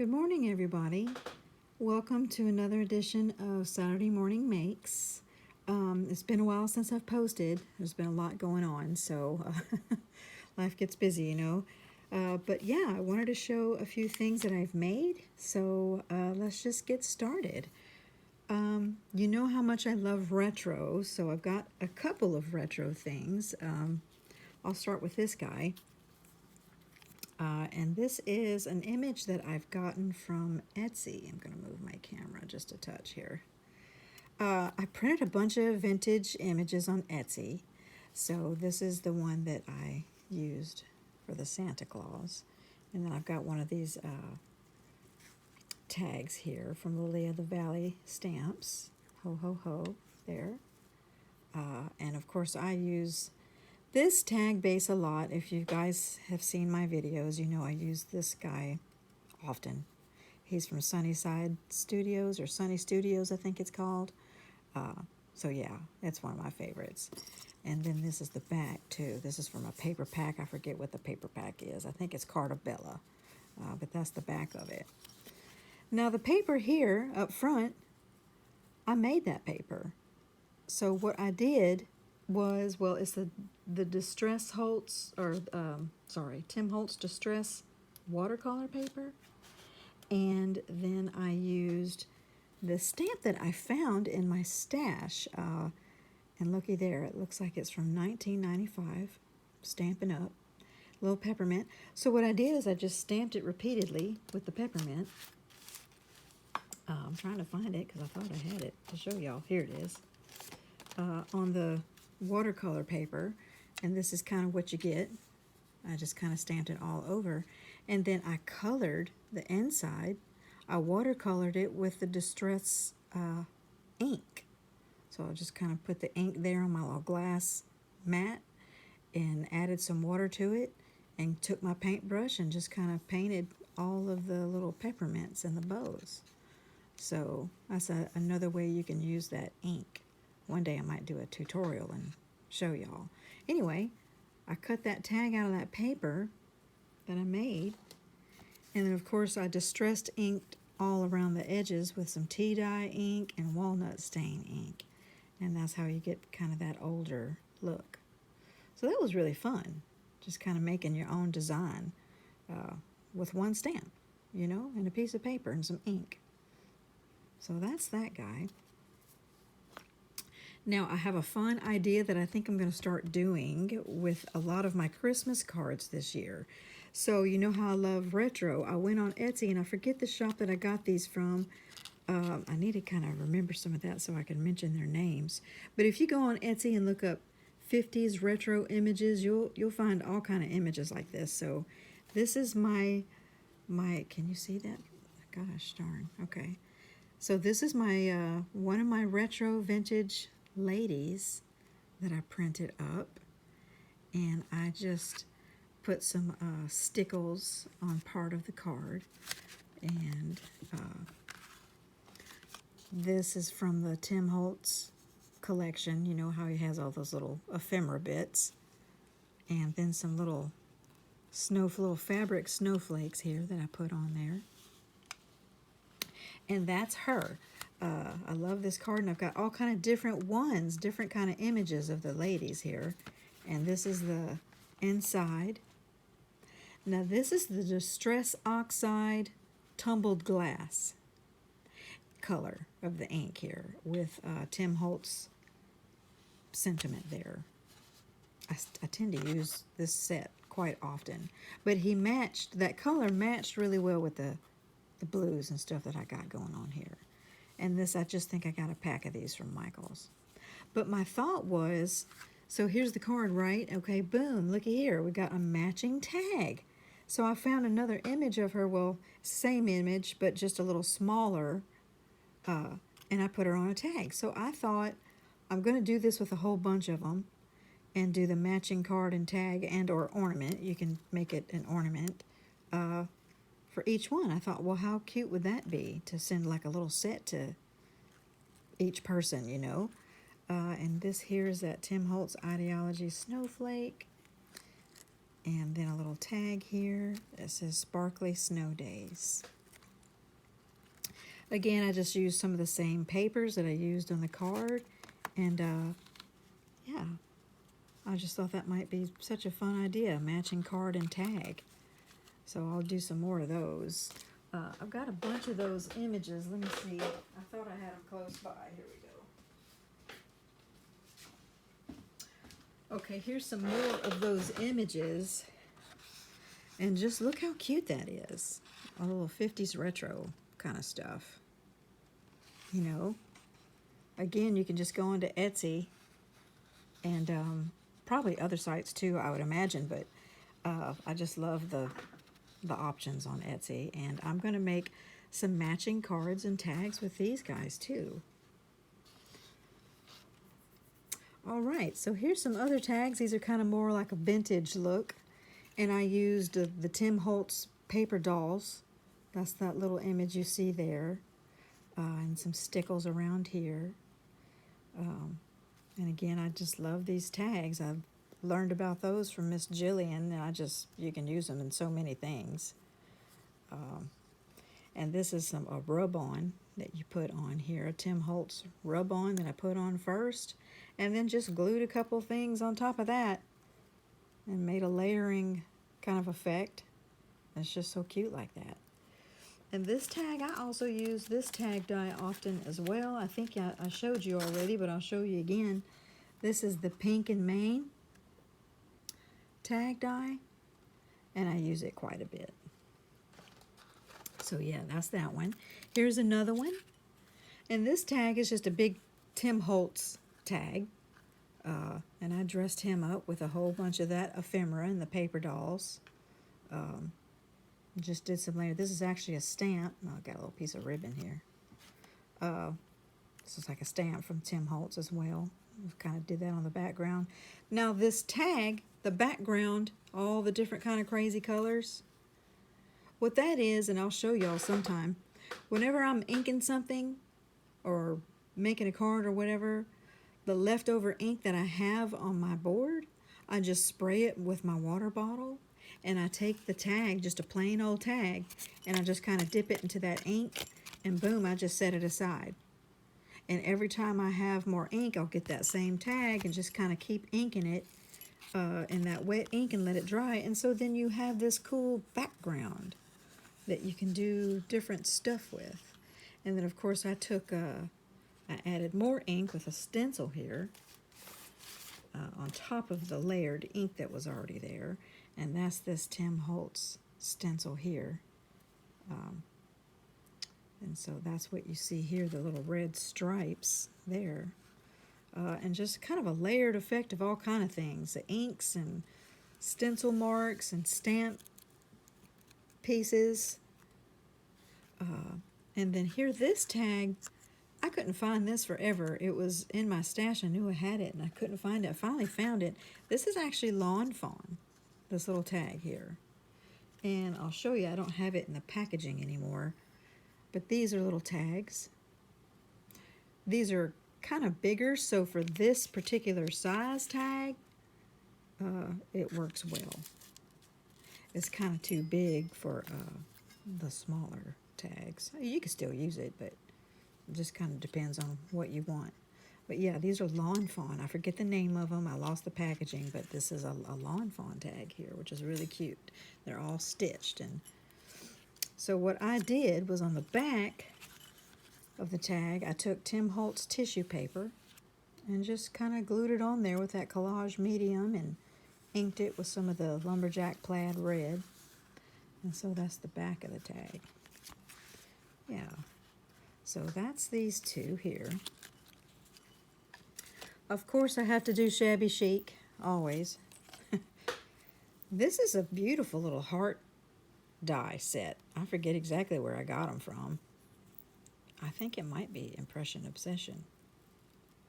Good morning, everybody. Welcome to another edition of Saturday Morning Makes. It's been a while since I've posted. There's been a lot going on, so life gets busy, you know. But yeah, I wanted to show a few things that I've made, so let's just get started. You know how much I love retro, so I've got a couple of retro things. I'll start with this guy. And this is an image that I've gotten from Etsy. I'm going to move my camera just a touch here. I printed a bunch of vintage images on Etsy. So this is the one that I used for the Santa Claus. And then I've got one of these tags here from Lily of the Valley Stamps. Ho, ho, ho, there. And of course I use this tag base a lot. If you guys have seen my videos, you know I use this guy often. He's from Sunnyside Studios, or Sunny Studios, I think it's called. So yeah, it's one of my favorites. And then this is the back too. This is from a paper pack. I forget what the paper pack is. I think it's Cartabella, but that's the back of it. Now the paper here up front, I made that paper. So what I did was, well, it's the Distress Holtz, or Tim Holtz Distress watercolor paper. And then I used the stamp that I found in my stash. And looky there, it looks like it's from 1995, Stampin' Up, little peppermint. So what I did is I just stamped it repeatedly with the peppermint. I'm trying to find it because I thought I had it to show y'all. Here it is. On the watercolor paper, and this is kind of what you get. I just kind of stamped it all over, and then I colored the inside. I watercolored it with the Distress ink. So I just kind of put the ink there on my little glass mat and added some water to it, and took my paintbrush and just kind of painted all of the little peppermints and the bows. So that's another way you can use that ink. One day I might do a tutorial and show y'all. Anyway, I cut that tag out of that paper that I made. And then of course I distressed inked all around the edges with some tea dye ink and walnut stain ink. And that's how you get kind of that older look. So that was really fun. Just kind of making your own design with one stamp, you know, and a piece of paper and some ink. So that's that guy. Now, I have a fun idea that I think I'm going to start doing with a lot of my Christmas cards this year. So, you know how I love retro. I went on Etsy, and I forget the shop that I got these from. I need to kind of remember some of that so I can mention their names. But if you go on Etsy and look up 50s retro images, you'll find all kind of images like this. So, this is my can you see that? Gosh darn. Okay. So this is my one of my retro vintage ladies that I printed up, and I just put some stickles on part of the card. And this is from the Tim Holtz collection. You know how he has all those little ephemera bits, and then some little fabric snowflakes here that I put on there. And that's her. I love this card, and I've got all kind of different ones, different kind of images of the ladies here. And this is the inside. Now this is the Distress Oxide Tumbled Glass color of the ink here with Tim Holtz sentiment there. I tend to use this set quite often, but that color matched really well with the blues and stuff that I got going on here. And this, I just think I got a pack of these from Michael's. But my thought was, so here's the card, right? Okay, boom, looky here. We got a matching tag. So I found another image of her, well, same image, but just a little smaller, and I put her on a tag. So I thought, I'm going to do this with a whole bunch of them and do the matching card and tag and or ornament. You can make it an ornament for each one. I thought, well, how cute would that be to send like a little set to each person, you know? And this here is that Tim Holtz Ideology Snowflake. And then a little tag here that says Sparkly Snow Days. Again, I just used some of the same papers that I used on the card, and yeah, I just thought that might be such a fun idea, matching card and tag. So I'll do some more of those. I've got a bunch of those images. Let me see. I thought I had them close by. Here we go. Okay, here's some more of those images. And just look how cute that is. A little 50s retro kind of stuff. You know, again, you can just go onto Etsy and probably other sites too, I would imagine, but I just love the options on Etsy, and I'm going to make some matching cards and tags with these guys too. All right, so here's some other tags. These are kind of more like a vintage look, and I used the Tim Holtz paper dolls. That's that little image you see there, and some stickles around here. And again, I just love these tags. I've learned about those from Miss Jillian, and you can use them in so many things. And this is a rub-on that you put on here, a Tim Holtz rub-on that I put on first, and then just glued a couple things on top of that and made a layering kind of effect. It's just so cute like that. And this tag, I also use this tag die often as well. I think I showed you already, but I'll show you again. This is the Pink and Maine tag die, and I use it quite a bit. So yeah, that's that one. Here's another one, and this tag is just a big Tim Holtz tag, and I dressed him up with a whole bunch of that ephemera and the paper dolls. Just did some layer. This is actually a stamp. Oh, I got a little piece of ribbon here. This is like a stamp from Tim Holtz as well. Kind of did that on the background. Now this tag, the background, all the different kind of crazy colors. What that is, and I'll show y'all sometime, whenever I'm inking something or making a card or whatever, the leftover ink that I have on my board, I just spray it with my water bottle, and I take the tag, just a plain old tag, and I just kind of dip it into that ink, and boom, I just set it aside. And every time I have more ink, I'll get that same tag and just kind of keep inking it in that wet ink and let it dry. And so then you have this cool background that you can do different stuff with. And then of course I added more ink with a stencil here on top of the layered ink that was already there. And that's this Tim Holtz stencil here. And so that's what you see here, the little red stripes there. And just kind of a layered effect of all kind of things. The inks and stencil marks and stamp pieces. And then here, this tag, I couldn't find this forever. It was in my stash. I knew I had it, and I couldn't find it. I finally found it. This is actually Lawn Fawn, this little tag here. And I'll show you. I don't have it in the packaging anymore. But these are little tags. These are kind of bigger, so for this particular size tag, it works well. It's kind of too big for the smaller tags. You can still use it, but it just kind of depends on what you want. But yeah, these are Lawn Fawn. I forget the name of them. I lost the packaging, but this is a Lawn Fawn tag here, which is really cute. They're all stitched. And so what I did was on the back of the tag, I took Tim Holtz tissue paper and just kind of glued it on there with that collage medium and inked it with some of the lumberjack plaid red. And so that's the back of the tag. Yeah. So that's these two here. Of course, I have to do shabby chic, always. This is a beautiful little heart die set. I forget exactly where I got them from. I think it might be Impression Obsession.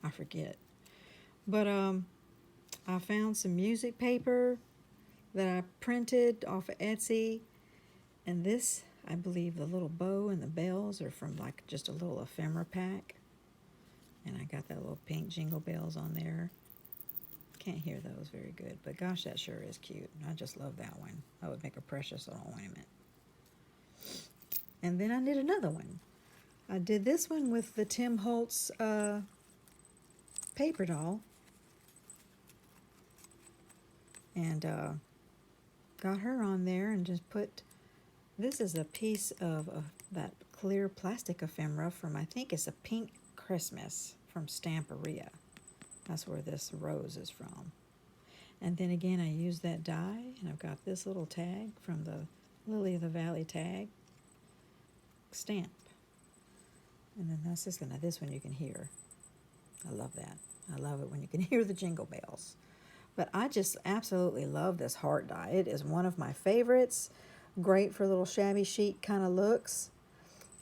I forget. But I found some music paper that I printed off of Etsy. And this, I believe the little bow and the bells are from like just a little ephemera pack. And I got that little pink jingle bells on there. Can't hear those very good, but gosh, that sure is cute. I just love that one. I would make a precious little ornament. And then I did another one. I did this one with the Tim Holtz paper doll. And got her on there and just put, this is a piece of that clear plastic ephemera from, I think it's a Pink Christmas from Stamperia. That's where this rose is from. And then again, I used that die, and I've got this little tag from the Lily of the Valley tag stamp. And then that's just gonna, this one you can hear. I love that. I love it when you can hear the jingle bells. But I just absolutely love this heart die. It is one of my favorites. Great for little shabby chic kind of looks.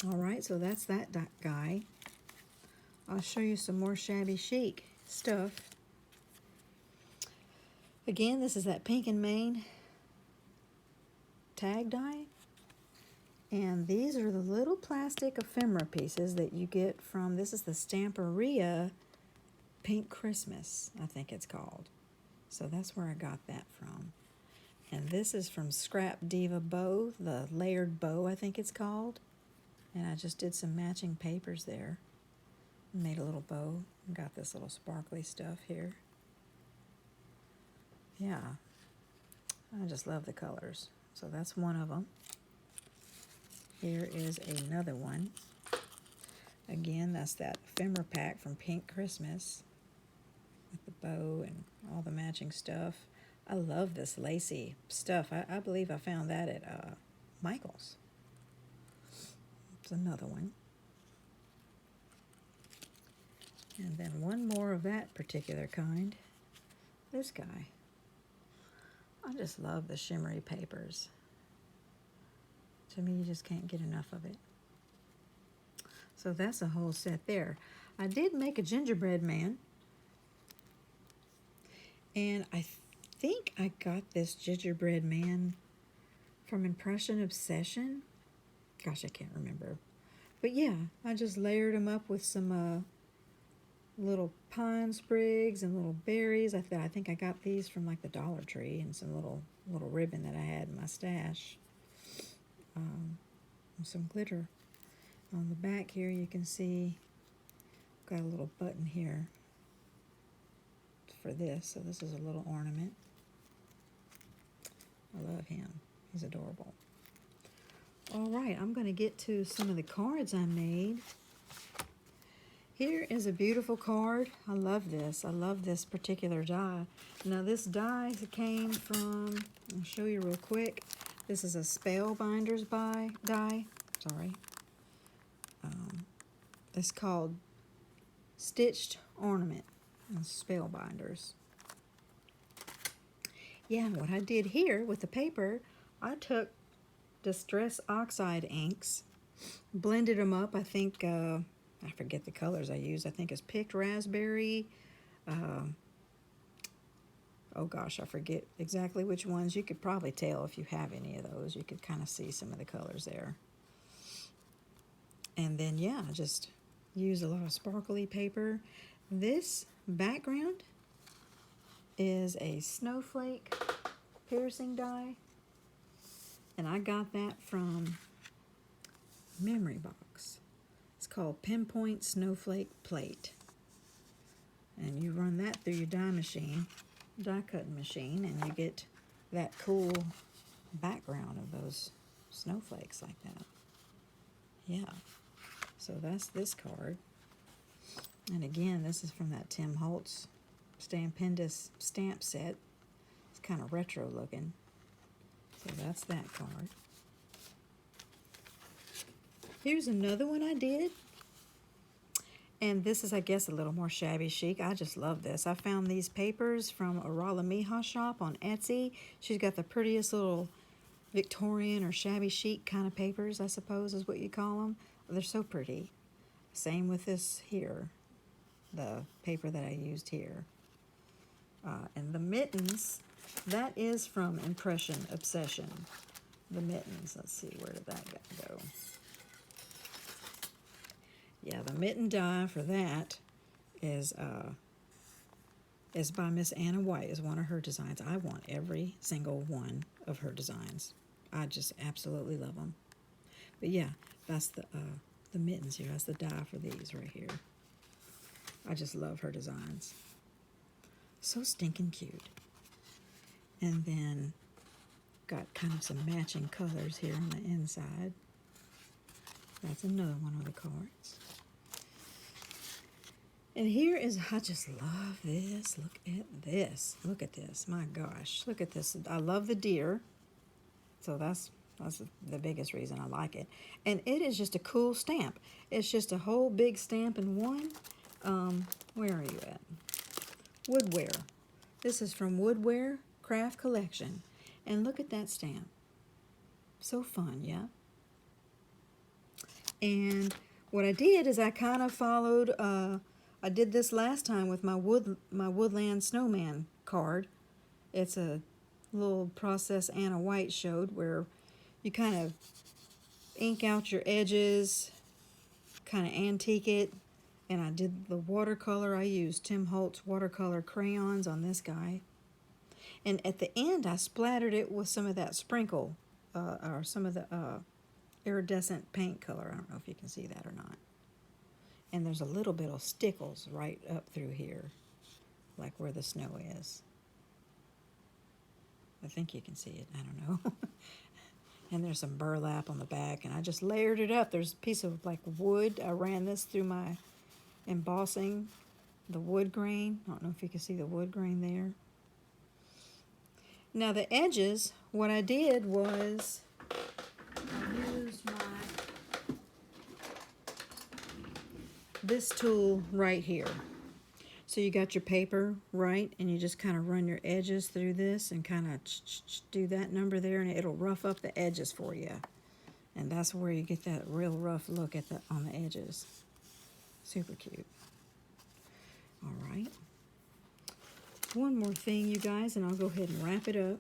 All right, so that's that guy. I'll show you some more shabby chic stuff. Again, this is that Pink and Main tag die. And these are the little plastic ephemera pieces that you get from, this is the Stamperia Pink Christmas, I think it's called. So that's where I got that from. And this is from Scrap Diva Bow, the layered bow, I think it's called. And I just did some matching papers there. Made a little bow. Got this little sparkly stuff here. Yeah, I just love the colors. So that's one of them. Here is another one. Again, that's that ephemera pack from Pink Christmas with the bow and all the matching stuff. I love this lacy stuff. I believe I found that at Michael's. It's another one. And then one more of that particular kind. This guy. I just love the shimmery papers. To me, you just can't get enough of it. So that's a whole set there. I did make a gingerbread man. And I think I got this gingerbread man from Impression Obsession. Gosh, I can't remember. But yeah, I just layered them up with some little pine sprigs and little berries. I think I got these from like the Dollar Tree, and some little ribbon that I had in my stash. Some glitter. On the back here you can see got a little button here for this, so this is a little ornament. I love him. He's adorable. All right, I'm going to get to some of the cards I made. Here is a beautiful card. I love this. I love this particular die. Now this die came from, I'll show you real quick. This is a Spellbinders die. Sorry. It's called Stitched Ornament and Spellbinders. Yeah, and what I did here with the paper, I took Distress Oxide inks, blended them up. I think, I forget the colors I used. I think it's Picked Raspberry. Oh gosh, I forget exactly which ones. You could probably tell if you have any of those. You could kind of see some of the colors there. And then, yeah, just use a lot of sparkly paper. This background is a snowflake piercing die. And I got that from Memory Box. It's called Pinpoint Snowflake Plate. And you run that through your die cutting machine, and you get that cool background of those snowflakes like that. Yeah. So that's this card. And again, this is from that Tim Holtz Stampendous stamp set. It's kind of retro looking. So that's that card. Here's another one I did. And this is, I guess, a little more shabby chic. I just love this. I found these papers from Arala Miha shop on Etsy. She's got the prettiest little Victorian or shabby chic kind of papers, I suppose is what you call them. They're so pretty. Same with this here, the paper that I used here. And the mittens, that is from Impression Obsession. The mittens, let's see, where did that go? Yeah, the mitten die for that is by Miss Anna White, is one of her designs. I want every single one of her designs. I just absolutely love them. But yeah, that's the the mittens here. That's the die for these right here. I just love her designs. So stinking cute. And then got kind of some matching colors here on the inside. That's another one of the cards. And here is, I just love this. Look at this. Look at this. My gosh. Look at this. I love the deer. So that's the biggest reason I like it. And it is just a cool stamp. It's just a whole big stamp in one. Where are you at? Woodware. This is from Woodware Craft Collection. And look at that stamp. So fun, yeah? And what I did is I kind of followed, I did this last time with my Woodland Snowman card. It's a little process Anna White showed where you kind of ink out your edges, kind of antique it. And I did the watercolor. I used Tim Holtz watercolor crayons on this guy. And at the end, I splattered it with some of that sprinkle, or some of the iridescent paint color. I don't know if you can see that or not. And there's a little bit of stickles right up through here, like where the snow is. I think you can see it. I don't know. And there's some burlap on the back, and I just layered it up. There's a piece of like wood. I ran this through my embossing, the wood grain. I don't know if you can see the wood grain there. Now the edges, what I did was I used this tool right here. So you got your paper, right? And you just kind of run your edges through this and kind of do that number there, and it'll rough up the edges for you. And that's where you get that real rough look at on the edges. Super cute. All right. One more thing, you guys, and I'll go ahead and wrap it up.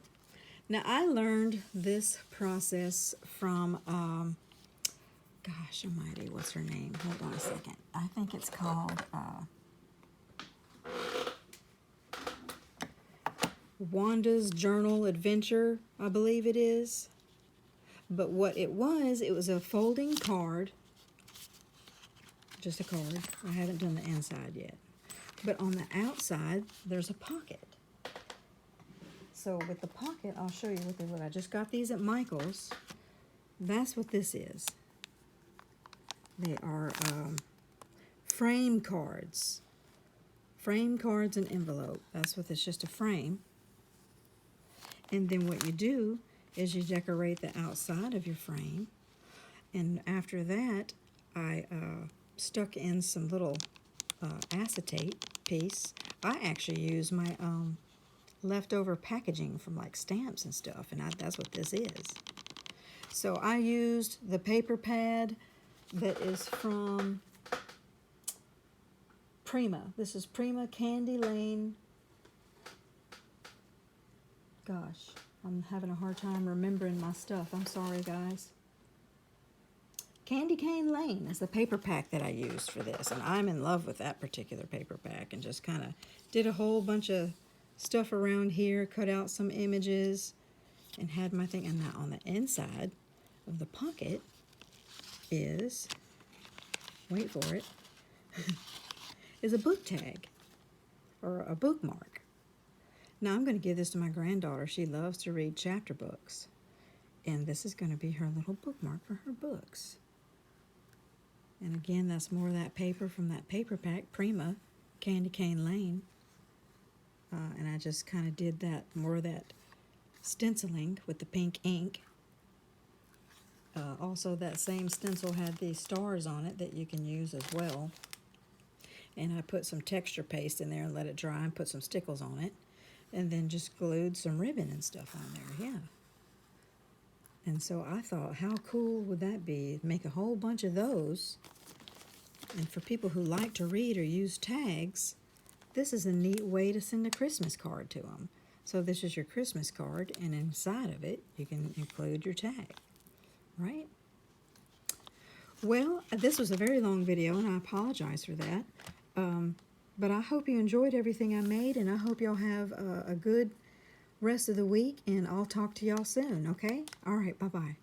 Now, I learned this process from, gosh almighty, what's her name? Hold on a second. I think it's called Wanda's Journal Adventure, I believe it is. But what it was a folding card. Just a card. I haven't done the inside yet. But on the outside, there's a pocket. So with the pocket, I'll show you what they look. I just got these at Michael's. That's what this is. They are frame cards. Frame cards and envelope. That's what it's just a frame. And then what you do is you decorate the outside of your frame. And after that, I stuck in some little acetate piece. I actually use my leftover packaging from like stamps and stuff, and that's what this is. So I used the paper pad that is from Prima. This is Prima Candy Lane. Gosh, I'm having a hard time remembering my stuff. I'm sorry, guys. Candy Cane Lane is the paper pack that I used for this, and I'm in love with that particular paper pack, and just kind of did a whole bunch of stuff around here, cut out some images, and had my thing. And now on the inside of the pocket is, wait for it, is a book tag, or a bookmark. Now I'm going to give this to my granddaughter. She loves to read chapter books, and this is going to be her little bookmark for her books. And again, that's more of that paper from that paper pack, Prima, Candy Cane Lane. And I just kind of did that, more of that stenciling with the pink ink. Also, that same stencil had these stars on it that you can use as well. And I put some texture paste in there and let it dry and put some stickles on it. And then just glued some ribbon and stuff on there, yeah. And so I thought, how cool would that be? Make a whole bunch of those. And for people who like to read or use tags, this is a neat way to send a Christmas card to them. So this is your Christmas card, and inside of it, you can include your tag, right? Well, this was a very long video, and I apologize for that. But I hope you enjoyed everything I made, and I hope y'all have a good rest of the week, and I'll talk to y'all soon, okay? All right, bye-bye.